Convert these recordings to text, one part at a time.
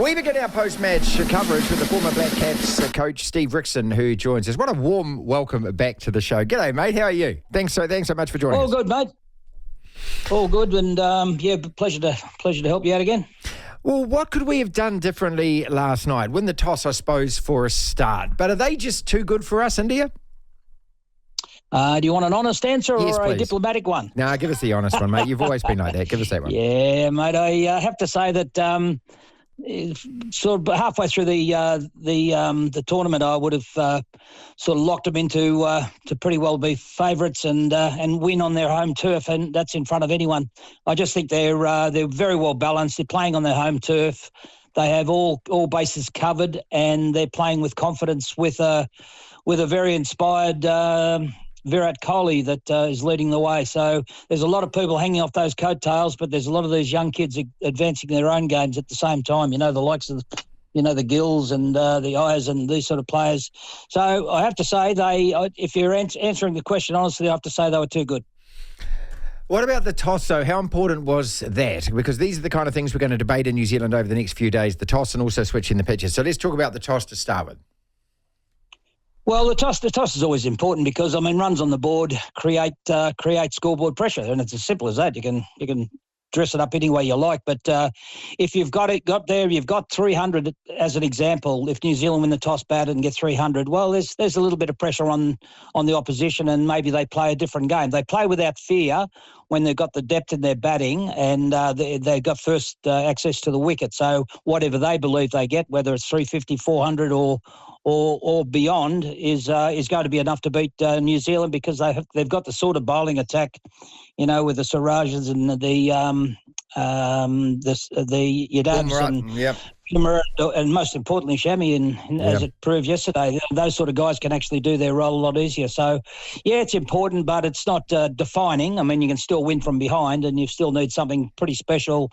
We begin our post-match coverage with the former Black Caps coach Steve Rixon, who joins us. What a warm welcome back to the show. G'day, mate. How are you? Thanks so much for joining us. All good, mate. All good, and pleasure to help you out again. Well, what could we have done differently last night? Win the toss, I suppose, for a start. But are they just too good for us, India? Do you want an honest answer Yes, or please. a diplomatic one? No, give us the honest one, mate. You've always been like that. Give us that one. Yeah, mate. I have to say that sort of halfway through the tournament, I would have sort of locked them into to pretty well be favourites and win on their home turf, and that's in front of anyone. I just think they're very well balanced. They're playing on their home turf. They have all bases covered, and they're playing with confidence with a very inspired Virat Kohli that is leading the way. So there's a lot of people hanging off those coattails, but there's a lot of these young kids advancing their own games at the same time. You know, the likes of, the Gills and the Ayers and these sort of players. So I have to say if you're answering the question honestly, I have to say they were too good. What about the toss, though? How important was that? Because these are the kind of things we're going to debate in New Zealand over the next few days, the toss and also switching the pitches. So let's talk about the toss to start with. Well, the toss is always important because, runs on the board create scoreboard pressure, and it's as simple as that. You can dress it up any way you like, but if you've got there, you've got 300 as an example. If New Zealand win the toss, bat and get 300, well, there's a little bit of pressure on the opposition, and maybe they play a different game. They play without fear when they've got the depth in their batting, and they've got first access to the wicket. So whatever they believe they get, whether it's 350, 400 or beyond, is going to be enough to beat New Zealand, because they've got the sort of bowling attack, with the Sirajas and the Yadavs and most importantly Shami, as it proved yesterday. Those sort of guys can actually do their role a lot easier. So, yeah, it's important, but it's not defining. You can still win from behind, and you still need something pretty special,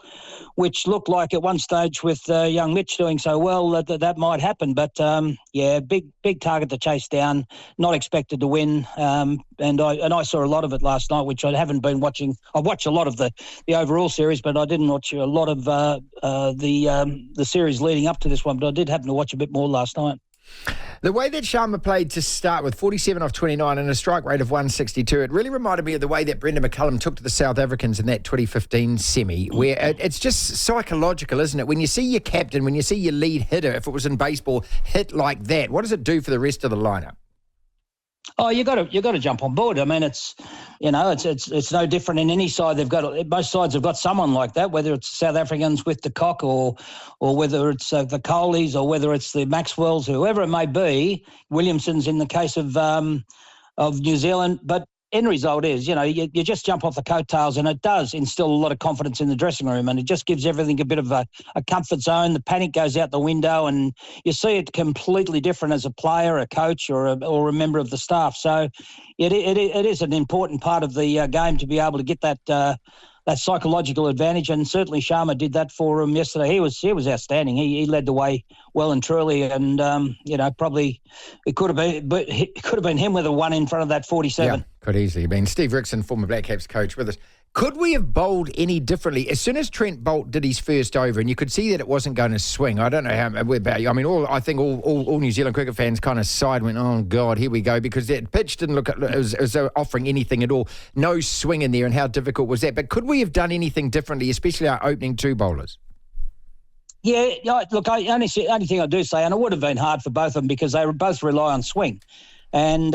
which looked like at one stage with young Mitch doing so well that might happen. But, big target to chase down, not expected to win. And I saw a lot of it last night, which I haven't been watching. I watched a lot of the overall series, but I didn't watch a lot of the series leading up to this one, but I did happen to watch a bit more last night. The way that Sharma played to start with 47 off 29 and a strike rate of 162, it really reminded me of the way that Brendan McCullum took to the South Africans in that 2015 semi, where it's just psychological, isn't it? When you see your captain, when you see your lead hitter, if it was in baseball, hit like that, what does it do for the rest of the lineup? Oh, you got to jump on board. It's no different in any side. Most sides have got someone like that, whether it's South Africans with the cock or whether it's the Kohlis or whether it's the Maxwells, whoever it may be. Williamson's in the case of New Zealand, but end result is, you just jump off the coattails, and it does instill a lot of confidence in the dressing room, and it just gives everything a bit of a comfort zone. The panic goes out the window, and you see it completely different as a player, a coach, or a member of the staff. So it is an important part of the game to be able to get that psychological advantage, and certainly Sharma did that for him yesterday. He was outstanding. He led the way well and truly, and probably it could have been him with a one in front of that 47. Yeah, could easily have been. Steve Rixon, former Black Caps coach, with us. Could we have bowled any differently? As soon as Trent Boult did his first over, and you could see that it wasn't going to swing. I don't know how about you. I think all New Zealand cricket fans kind of sighed, went, "Oh God, here we go," because that pitch didn't look as though offering anything at all. No swing in there, and how difficult was that? But could we have done anything differently, especially our opening two bowlers? Yeah, look, only thing I do say, and it would have been hard for both of them because they both rely on swing. And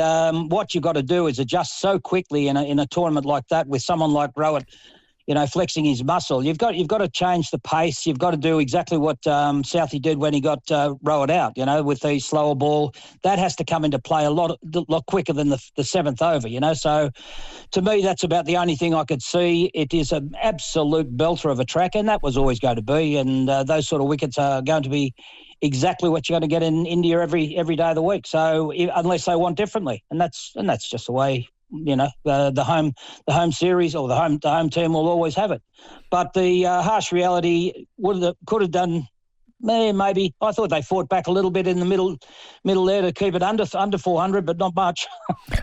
what you've got to do is adjust so quickly in a tournament like that with someone like Rowett, flexing his muscle. You've got to change the pace. You've got to do exactly what Southey did when he got Rowett out, with the slower ball. That has to come into play a lot quicker than the seventh over, So to me, that's about the only thing I could see. It is an absolute belter of a track, and that was always going to be. And those sort of wickets are going to be exactly what you're going to get in India every day of the week. So unless they want differently, and that's just the way, the home series or the home team will always have it. But the harsh reality could have done. Maybe I thought they fought back a little bit in the middle there to keep it under 400, but not much.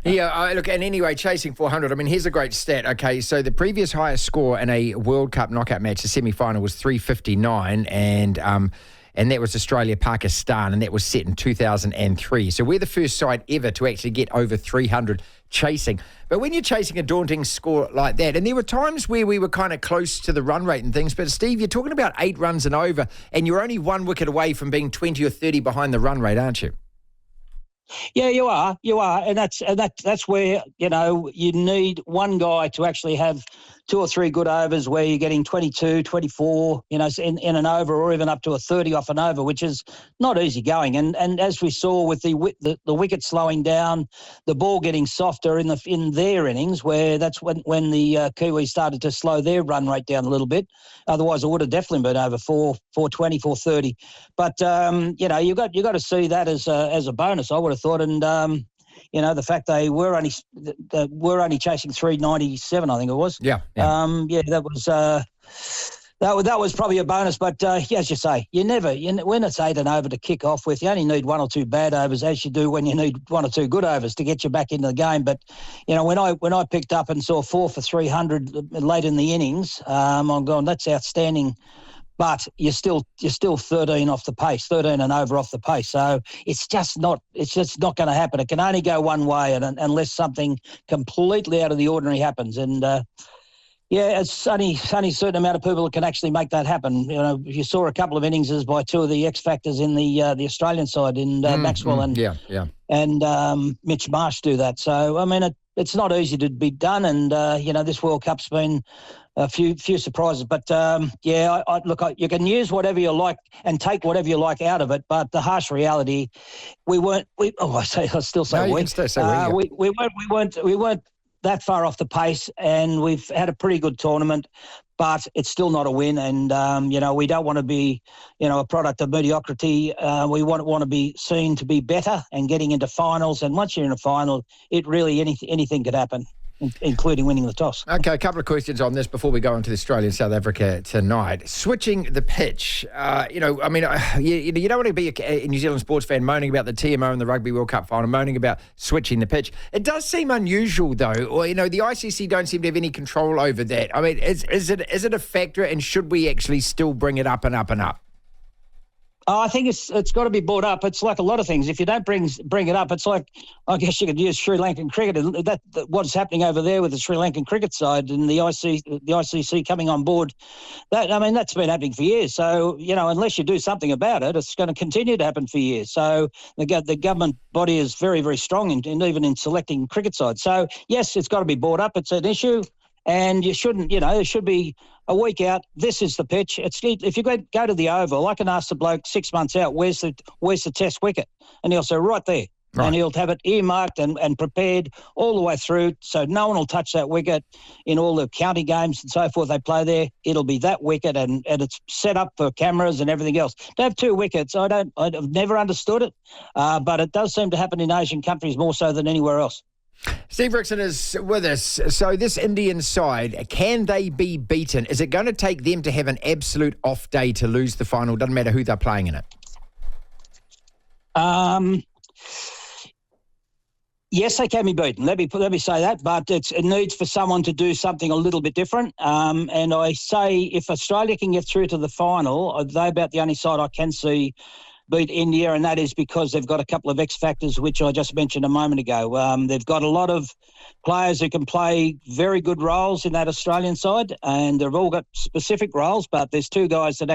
Yeah, look, and anyway, chasing 400. Here's a great stat. Okay, so the previous highest score in a World Cup knockout match, the semi-final, was 359, and and that was Australia-Pakistan, and that was set in 2003. So we're the first side ever to actually get over 300 chasing. But when you're chasing a daunting score like that, and there were times where we were kind of close to the run rate and things, but Steve, you're talking about 8 runs and over, and you're only 1 wicket away from being 20 or 30 behind the run rate, aren't you? Yeah, you are, and that's where you need one guy to actually have 2 or 3 good overs where you're getting 22, 24, in an over, or even up to a 30 off an over, which is not easy going. And as we saw with the wicket slowing down, the ball getting softer in their innings, where that's when the Kiwis started to slow their run rate down a little bit. Otherwise, it would have definitely been over 420, 430. But you got to see that as a bonus, I would have thought, and. The fact they were only chasing 397, I think it was. Yeah. That was probably a bonus. But as you say, when it's 8 and over to kick off with, you only need 1 or 2 bad overs, as you do when you need 1 or 2 good overs to get you back into the game. But when I picked up and saw 4 for 300 late in the innings, I'm going, that's outstanding. But you're still 13 off the pace, 13 and over off the pace. So it's just not going to happen. It can only go one way, unless something completely out of the ordinary happens. And it's only a certain amount of people that can actually make that happen. You saw a couple of innings by 2 of the X factors in the Australian side, in Maxwell and Mitch Marsh do that. So I mean, it's not easy to be done. And this World Cup's been a few surprises, but you can use whatever you like and take whatever you like out of it. But the harsh reality, we weren't that far off the pace, and we've had a pretty good tournament, but it's still not a win. And we don't want to be a product of mediocrity. We want to be seen to be better and getting into finals. And once you're in a final, it really anything could happen, including winning the toss. Okay, a couple of questions on this before we go on to Australia and South Africa tonight. Switching the pitch, you don't want to be a New Zealand sports fan moaning about the TMO and the Rugby World Cup final, moaning about switching the pitch. It does seem unusual, though, or, the ICC don't seem to have any control over that. I mean, is it a factor, and should we actually still bring it up and up and up? I think it's got to be brought up. It's like a lot of things. If you don't bring it up, it's like, I guess you could use Sri Lankan cricket. That what's happening over there with the Sri Lankan cricket side and the ICC coming on board. That's been happening for years. So unless you do something about it, it's going to continue to happen for years. So the government body is very, very strong in even in selecting cricket sides. So yes, it's got to be brought up. It's an issue. And you shouldn't, it should be a week out. This is the pitch. If you go to the Oval, I can ask the bloke 6 months out, where's the test wicket? And he'll say, right there. Right. And he'll have it earmarked and prepared all the way through, so no one will touch that wicket in all the county games and so forth they play there. It'll be that wicket, and it's set up for cameras and everything else. To have 2 wickets, I've never understood it, but it does seem to happen in Asian countries more so than anywhere else. Steve Rixon is with us. So this Indian side, can they be beaten? Is it going to take them to have an absolute off day to lose the final? Doesn't matter who they're playing in it. Yes, they can be beaten. Let me say that, but it needs for someone to do something a little bit different. And I say, if Australia can get through to the final, they're about the only side I can see beat India, and that is because they've got a couple of X factors, which I just mentioned a moment ago. They've got a lot of players who can play very good roles in that Australian side, and they've all got specific roles, but there's 2 guys that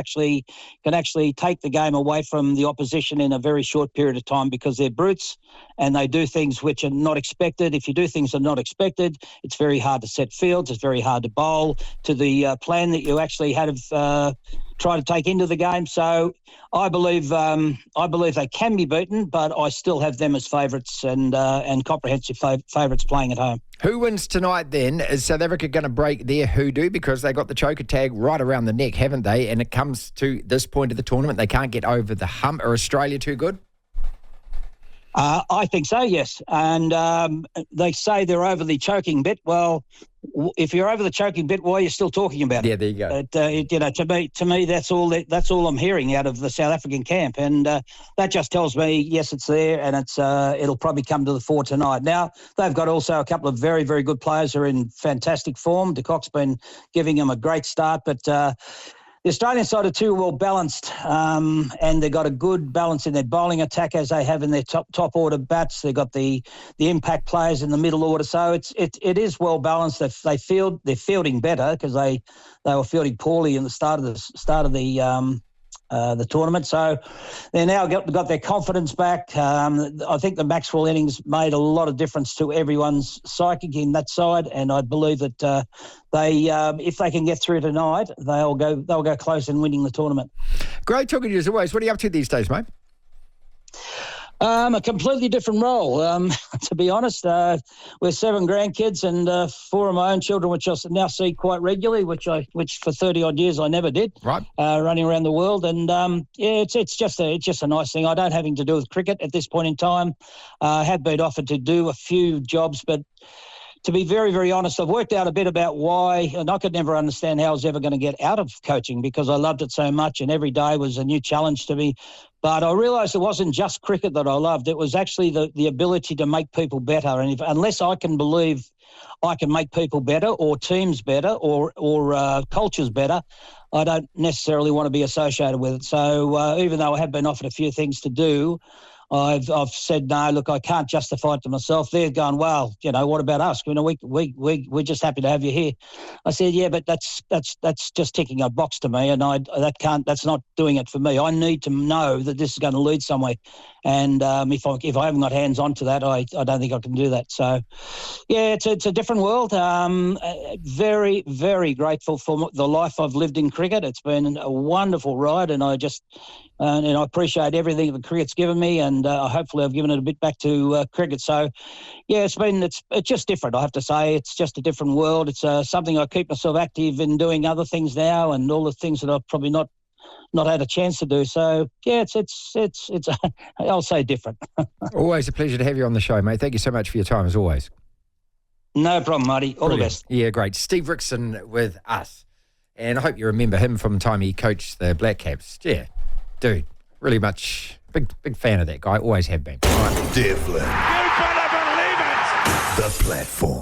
can actually take the game away from the opposition in a very short period of time, because they're brutes and they do things which are not expected. If you do things that are not expected, it's very hard to set fields, it's very hard to bowl to the plan that you actually had of try to take into the game. So I believe they can be beaten, but I still have them as favourites and comprehensive favourites playing at home. Who wins tonight then? Is South Africa going to break their hoodoo, because they got the choker tag right around the neck, haven't they? And it comes to this point of the tournament, they can't get over the hump. Are Australia too good? I think so, yes. And they say they're over the choking bit. Well, if you're over the choking bit, why are you still talking about it? Yeah, there you go. To me, that's all I'm hearing out of the South African camp, and that just tells me, yes, it's there, and it'll probably come to the fore tonight. Now, they've got also a couple of very, very good players who are in fantastic form. De Kock's been giving them a great start, but The Australian side are too well balanced, and they've got a good balance in their bowling attack as they have in their top order bats. They've got the impact players in the middle order, so it is well balanced. They're fielding better because they were fielding poorly in the start of the tournament. So they now got their confidence back. I think the Maxwell innings made a lot of difference to everyone's psyche in that side, and I believe that if they can get through tonight, they'll go close in winning the tournament. Great talking to you as always. What are you up to these days, mate? A completely different role, to be honest. We're 7 grandkids and 4 of my own children, which I now see quite regularly, which for 30-odd years I never did. Right. Running around the world, and it's just a nice thing. I don't have anything to do with cricket at this point in time. I have been offered to do a few jobs, but to be very, very honest, I've worked out a bit about why, and I could never understand how I was ever going to get out of coaching because I loved it so much and every day was a new challenge to me. But I realised it wasn't just cricket that I loved. It was actually the ability to make people better. And unless I can believe I can make people better or teams better or cultures better, I don't necessarily want to be associated with it. So even though I have been offered a few things to do, I've said, no, look, I can't justify it to myself. They're going, well, what about us? We're just happy to have you here. I said, yeah, but that's just ticking a box to me, and that's not doing it for me. I need to know that this is going to lead somewhere, and if I haven't got hands on to that, I don't think I can do that. So, yeah, it's a different world. Very, very grateful for the life I've lived in cricket. It's been a wonderful ride, and I appreciate everything that cricket's given me, and hopefully I've given it a bit back to cricket. So, yeah, it's just different, I have to say. It's just a different world. It's something I keep myself active in doing other things now and all the things that I've probably not had a chance to do. So, yeah, it's I'll say different. Always a pleasure to have you on the show, mate. Thank you so much for your time, as always. No problem, Marty. All Brilliant. the best. Yeah, great. Steve Rixon with us. And I hope you remember him from the time he coached the Black Caps. Yeah. Dude, really much big fan of that guy. Always have been. Martin Devlin. You better believe it. The Platform.